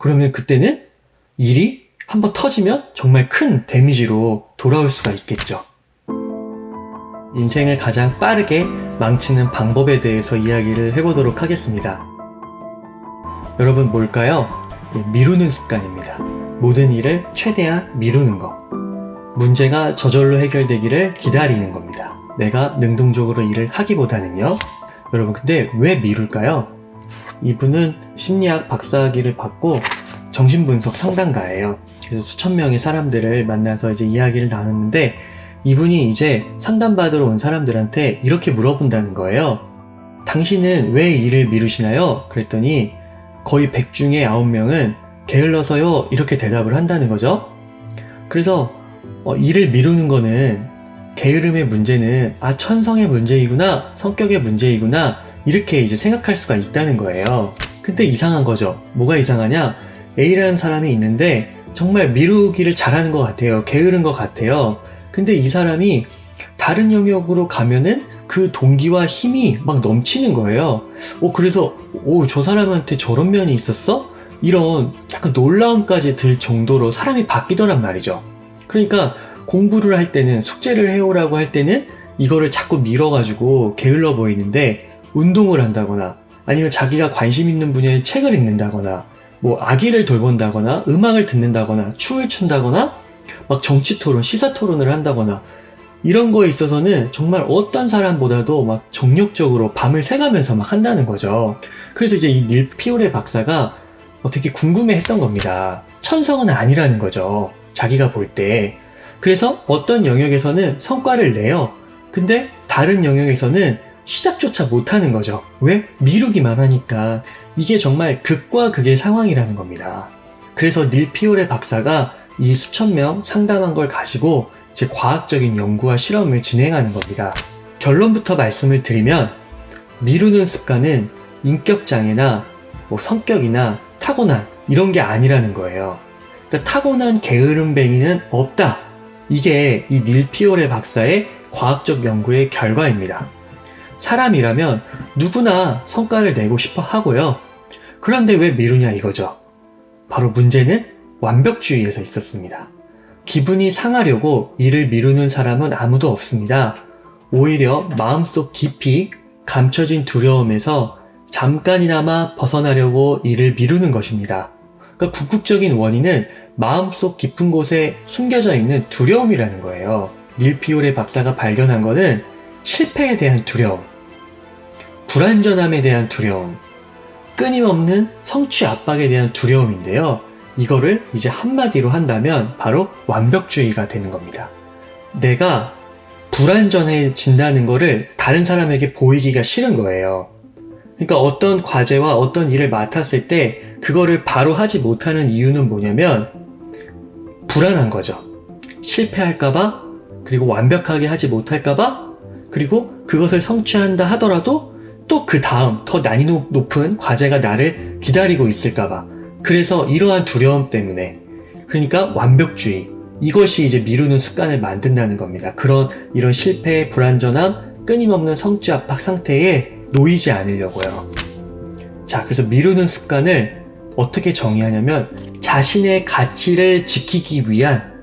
그러면 그때는 일이 한번 터지면 정말 큰 데미지로 돌아올 수가 있겠죠. 인생을 가장 빠르게 망치는 방법에 대해서 이야기를 해보도록 하겠습니다. 여러분, 뭘까요? 미루는 습관입니다. 모든 일을 최대한 미루는 것. 문제가 저절로 해결되기를 기다리는 겁니다. 내가 능동적으로 일을 하기보다는요. 여러분, 근데 왜 미룰까요? 이분은 심리학 박사학위를 받고 정신분석 상담가예요. 그래서 수천 명의 사람들을 만나서 이제 이야기를 나눴는데, 이분이 이제 상담받으러 온 사람들한테 이렇게 물어본다는 거예요. 당신은 왜 일을 미루시나요? 그랬더니 거의 100 중에 9명은 게을러서요, 이렇게 대답을 한다는 거죠. 그래서 일을 미루는 거는, 게으름의 문제는 천성의 문제이구나, 성격의 문제이구나, 이렇게 이제 생각할 수가 있다는 거예요. 근데 이상한 거죠. 뭐가 이상하냐? A라는 사람이 있는데 정말 미루기를 잘하는 것 같아요. 게으른 것 같아요. 근데 이 사람이 다른 영역으로 가면은 그 동기와 힘이 막 넘치는 거예요. 그래서 저 사람한테 저런 면이 있었어? 이런 약간 놀라움까지 들 정도로 사람이 바뀌더란 말이죠. 그러니까 공부를 할 때는, 숙제를 해오라고 할 때는 이거를 자꾸 밀어가지고 게을러 보이는데, 운동을 한다거나 아니면 자기가 관심 있는 분야의 책을 읽는다거나 아기를 돌본다거나 음악을 듣는다거나 춤을 춘다거나 막 정치 토론, 시사 토론을 한다거나 이런 거에 있어서는 정말 어떤 사람보다도 막 정력적으로 밤을 새가면서 막 한다는 거죠. 그래서 이제 이 닐 피오레 박사가 되게 궁금해 했던 겁니다. 천성은 아니라는 거죠, 자기가 볼 때. 그래서 어떤 영역에서는 성과를 내요. 근데 다른 영역에서는 시작조차 못하는 거죠. 왜? 미루기만 하니까. 이게 정말 극과 극의 상황이라는 겁니다. 그래서 닐 피오레 박사가 이 수천 명 상담한 걸 가지고 이제 과학적인 연구와 실험을 진행하는 겁니다. 결론부터 말씀을 드리면, 미루는 습관은 인격장애나 성격이나 타고난 이런 게 아니라는 거예요. 그러니까 타고난 게으름뱅이는 없다. 이게 이 닐 피오레 박사의 과학적 연구의 결과입니다. 사람이라면 누구나 성과를 내고 싶어 하고요. 그런데 왜 미루냐 이거죠. 바로 문제는 완벽주의에서 있었습니다. 기분이 상하려고 일을 미루는 사람은 아무도 없습니다. 오히려 마음속 깊이 감춰진 두려움에서 잠깐이나마 벗어나려고 일을 미루는 것입니다. 그러니까 궁극적인 원인은 마음속 깊은 곳에 숨겨져 있는 두려움이라는 거예요. 닐 피오레 박사가 발견한 거는 실패에 대한 두려움, 불완전함에 대한 두려움, 끊임없는 성취 압박에 대한 두려움인데요. 이거를 이제 한마디로 한다면 바로 완벽주의가 되는 겁니다. 내가 불완전해진다는 거를 다른 사람에게 보이기가 싫은 거예요. 그러니까 어떤 과제와 어떤 일을 맡았을 때 그거를 바로 하지 못하는 이유는 뭐냐면 불안한 거죠. 실패할까봐, 그리고 완벽하게 하지 못할까봐, 그리고 그것을 성취한다 하더라도 또 그 다음 더 난이도 높은 과제가 나를 기다리고 있을까봐. 그래서 이러한 두려움 때문에, 그러니까 완벽주의, 이것이 이제 미루는 습관을 만든다는 겁니다. 이런 실패, 불완전함, 끊임없는 성취 압박 상태에 놓이지 않으려고요. 자, 그래서 미루는 습관을 어떻게 정의하냐면, 자신의 가치를 지키기 위한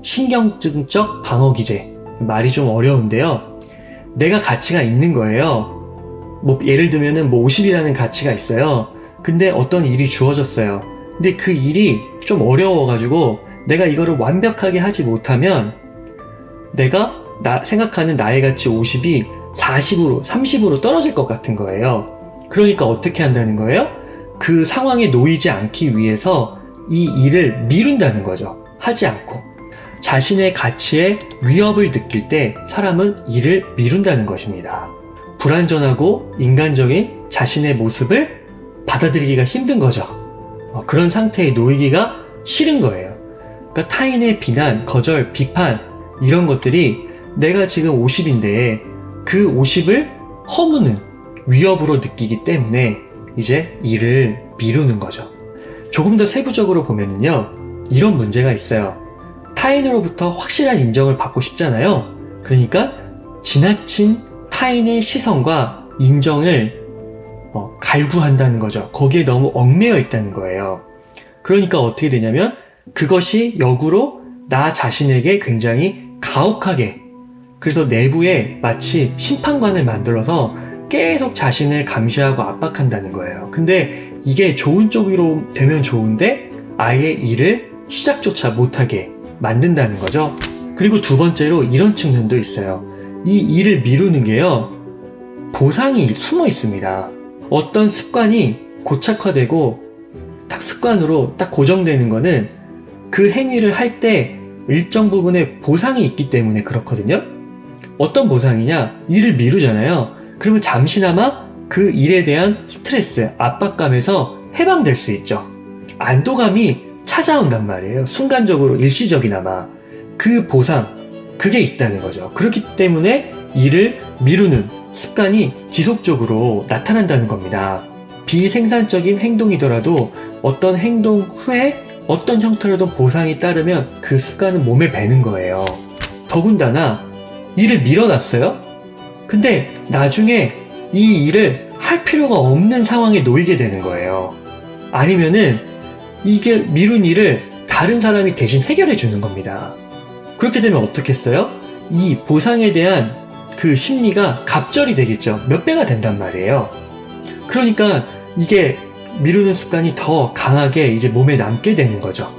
신경증적 방어 기제. 말이 좀 어려운데요. 내가 가치가 있는 거예요. 예를 들면은 50이라는 가치가 있어요. 근데 어떤 일이 주어졌어요. 근데 그 일이 좀 어려워가지고 내가 이거를 완벽하게 하지 못하면 내가 생각하는 나의 가치 50이 40으로, 30으로 떨어질 것 같은 거예요. 그러니까 어떻게 한다는 거예요? 그 상황에 놓이지 않기 위해서 이 일을 미룬다는 거죠. 하지 않고. 자신의 가치에 위협을 느낄 때 사람은 일을 미룬다는 것입니다. 불완전하고 인간적인 자신의 모습을 받아들이기가 힘든 거죠. 그런 상태에 놓이기가 싫은 거예요. 그러니까 타인의 비난, 거절, 비판 이런 것들이 내가 지금 50인데 그 50을 허무는 위협으로 느끼기 때문에 이제 일을 미루는 거죠. 조금 더 세부적으로 보면은요, 이런 문제가 있어요. 타인으로부터 확실한 인정을 받고 싶잖아요. 그러니까 지나친 타인의 시선과 인정을 갈구한다는 거죠. 거기에 너무 얽매여 있다는 거예요. 그러니까 어떻게 되냐면 그것이 역으로 나 자신에게 굉장히 가혹하게, 그래서 내부에 마치 심판관을 만들어서 계속 자신을 감시하고 압박한다는 거예요. 근데 이게 좋은 쪽으로 되면 좋은데 아예 일을 시작조차 못하게 만든다는 거죠. 그리고 두 번째로 이런 측면도 있어요. 이 일을 미루는 게요, 보상이 숨어 있습니다. 어떤 습관이 고착화되고 딱 습관으로 딱 고정되는 거는 그 행위를 할 때 일정 부분의 보상이 있기 때문에 그렇거든요. 어떤 보상이냐? 일을 미루잖아요. 그러면 잠시나마 그 일에 대한 스트레스, 압박감에서 해방될 수 있죠. 안도감이 찾아온단 말이에요. 순간적으로 일시적이나마. 그 보상, 그게 있다는 거죠. 그렇기 때문에 일을 미루는 습관이 지속적으로 나타난다는 겁니다. 비생산적인 행동이더라도 어떤 행동 후에 어떤 형태로든 보상이 따르면 그 습관은 몸에 배는 거예요. 더군다나 일을 밀어놨어요? 근데 나중에 이 일을 할 필요가 없는 상황에 놓이게 되는 거예요. 아니면은 이게 미룬 일을 다른 사람이 대신 해결해 주는 겁니다. 그렇게 되면 어떻겠어요? 이 보상에 대한 그 심리가 갑절이 되겠죠. 몇 배가 된단 말이에요. 그러니까 이게 미루는 습관이 더 강하게 이제 몸에 남게 되는 거죠.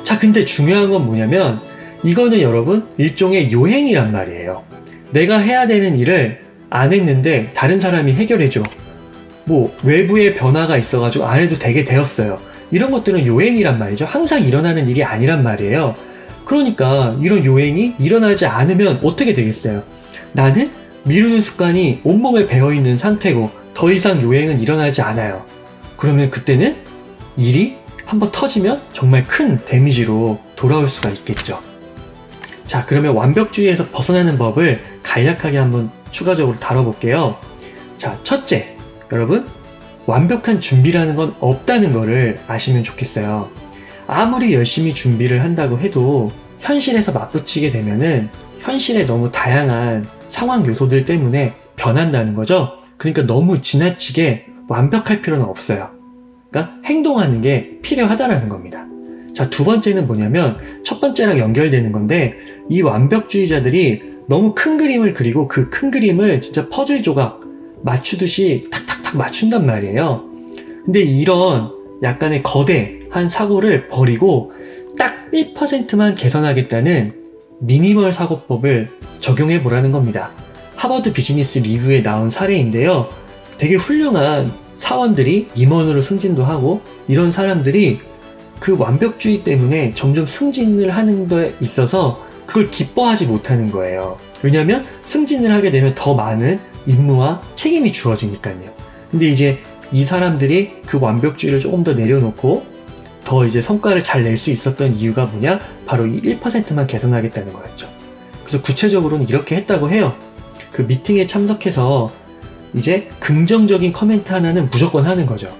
자, 근데 중요한 건 뭐냐면 이거는 여러분 일종의 요행이란 말이에요. 내가 해야 되는 일을 안 했는데 다른 사람이 해결해줘. 뭐 외부의 변화가 있어가지고 안 해도 되게 되었어요. 이런 것들은 요행이란 말이죠. 항상 일어나는 일이 아니란 말이에요. 그러니까 이런 요행이 일어나지 않으면 어떻게 되겠어요? 나는 미루는 습관이 온몸에 배어있는 상태고 더 이상 요행은 일어나지 않아요. 그러면 그때는 일이 한번 터지면 정말 큰 데미지로 돌아올 수가 있겠죠. 자, 그러면 완벽주의에서 벗어나는 법을 간략하게 한번 추가적으로 다뤄볼게요. 자, 첫째, 여러분, 완벽한 준비라는 건 없다는 거를 아시면 좋겠어요. 아무리 열심히 준비를 한다고 해도 현실에서 맞붙이게 되면은 현실의 너무 다양한 상황 요소들 때문에 변한다는 거죠. 그러니까 너무 지나치게 완벽할 필요는 없어요. 그러니까 행동하는 게 필요하다라는 겁니다. 자, 두 번째는 뭐냐면 첫 번째랑 연결되는 건데 이 완벽주의자들이 너무 큰 그림을 그리고 그 큰 그림을 진짜 퍼즐 조각 맞추듯이 탁탁탁 맞춘단 말이에요. 근데 이런 약간의 거대한 사고를 버리고 딱 1%만 개선하겠다는 미니멀 사고법을 적용해 보라는 겁니다. 하버드 비즈니스 리뷰에 나온 사례인데요. 되게 훌륭한 사원들이 임원으로 승진도 하고 이런 사람들이 그 완벽주의 때문에 점점 승진을 하는 데 있어서 그걸 기뻐하지 못하는 거예요. 왜냐면 승진을 하게 되면 더 많은 임무와 책임이 주어지니까요. 근데 이제 이 사람들이 그 완벽주의를 조금 더 내려놓고 더 이제 성과를 잘 낼 수 있었던 이유가 뭐냐? 바로 이 1%만 개선하겠다는 거였죠. 그래서 구체적으로는 이렇게 했다고 해요. 그 미팅에 참석해서 이제 긍정적인 코멘트 하나는 무조건 하는 거죠.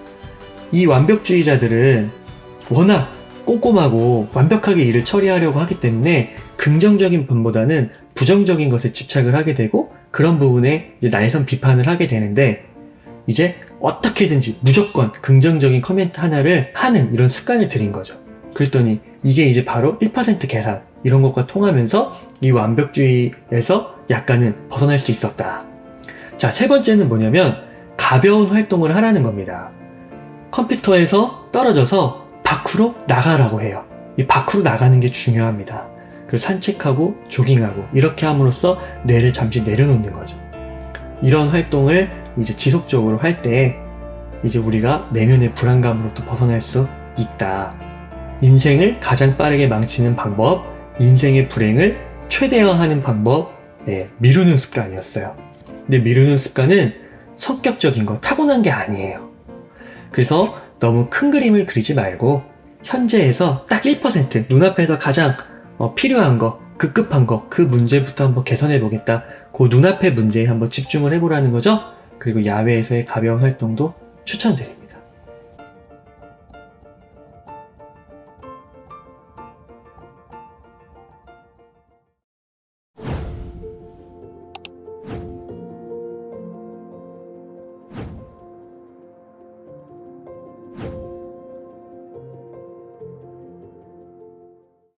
이 완벽주의자들은 워낙 꼼꼼하고 완벽하게 일을 처리하려고 하기 때문에 긍정적인 분보다는 부정적인 것에 집착을 하게 되고 그런 부분에 이제 날선 비판을 하게 되는데 이제 어떻게든지 무조건 긍정적인 코멘트 하나를 하는 이런 습관을 들인 거죠. 그랬더니 이게 이제 바로 1% 계산 이런 것과 통하면서 이 완벽주의에서 약간은 벗어날 수 있었다. 자, 세 번째는 뭐냐면 가벼운 활동을 하라는 겁니다. 컴퓨터에서 떨어져서 밖으로 나가라고 해요. 이 밖으로 나가는 게 중요합니다. 그리고 산책하고 조깅하고 이렇게 함으로써 뇌를 잠시 내려놓는 거죠. 이런 활동을 이제 지속적으로 할 때 이제 우리가 내면의 불안감으로부터 벗어날 수 있다. 인생을 가장 빠르게 망치는 방법, 인생의 불행을 최대화하는 방법, 미루는 습관이었어요. 근데 미루는 습관은 성격적인 거, 타고난 게 아니에요. 그래서 너무 큰 그림을 그리지 말고 현재에서 딱 1% 눈앞에서 가장 필요한 거, 급급한 거, 그 문제부터 한번 개선해 보겠다. 그 눈앞의 문제에 한번 집중을 해보라는 거죠. 그리고 야외에서의 가벼운 활동도 추천드립니다.